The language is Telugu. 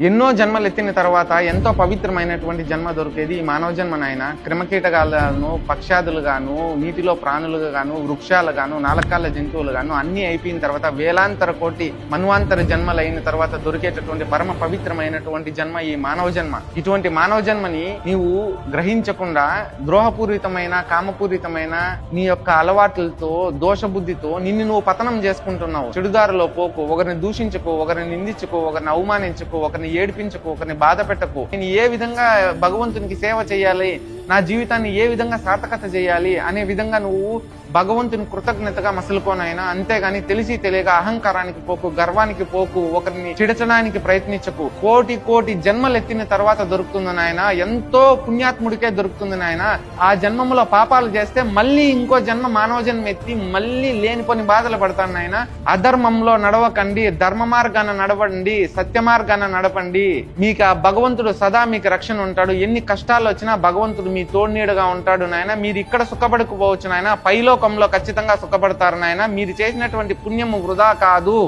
ఎన్నో జన్మలు ఎత్తిన తర్వాత ఎంతో పవిత్రమైనటువంటి జన్మ దొరికేది ఈ మానవ జన్మ నాయన. క్రిమకీటకాలను, పక్షాదులుగాను, నీటిలో ప్రాణులుగాను, వృక్షాలుగాను, నాలుకాళ్ళ జంతువులుగాను అన్ని అయిపోయిన తర్వాత వేలాంతర కోటి మన్వాంతర జన్మలు అయిన తర్వాత దొరికేటటువంటి పరమ పవిత్రమైనటువంటి జన్మ ఈ మానవ జన్మ. ఇటువంటి మానవ జన్మని నీవు గ్రహించకుండా ద్రోహపూరితమైన, కామపూరితమైన నీ యొక్క అలవాట్లతో, దోషబుద్ధితో నిన్ను నువ్వు పతనం చేసుకుంటున్నావు. చెడుదారిలో పోకు, ఒకరిని దూషించకు, ఒకరిని నిందించకు, ఒకరిని అవమానించకు, ఒకరిని ఏడిపించకు, ఒకరిని బాధ పెట్టకు. నేను ఏ విధంగా భగవంతునికి సేవ చేయాలి, నా జీవితాన్ని ఏ విధంగా సార్థకత చేయాలి అనే విధంగా నువ్వు భగవంతుని కృతజ్ఞతగా మసలుకోనైనా. అంతేగాని తెలిసి తెలియక అహంకారానికి పోకు, గర్వానికి పోకు, ఒకరిని చిడచడానికి ప్రయత్నించకు. కోటి కోటి జన్మలు ఎత్తిన తర్వాత దొరుకుతుంది నాయన. ఎంతో పుణ్యాత్ముడికే దొరుకుతుంది నాయన. ఆ జన్మములో పాపాలు చేస్తే మళ్ళీ ఇంకో జన్మ మానవ జన్మ ఎత్తి మళ్ళీ లేనిపోని బాధలు పడతాను నాయన. అధర్మంలో నడవకండి, ధర్మ మార్గాన నడవండి, సత్య మార్గాన నడపండి. మీకు ఆ భగవంతుడు సదా మీకు రక్షణ ఉంటాడు. ఎన్ని కష్టాలు వచ్చినా భగవంతుడు మీ తోడునీడుగా ఉంటాడు నాయన. మీరు ఇక్కడ సుఖపడకపోవచ్చు నాయన, పైలోకంలో ఖచ్చితంగా సుఖపడతారు నాయన. మీరు చేసినటువంటి పుణ్యము వృధా కాదు.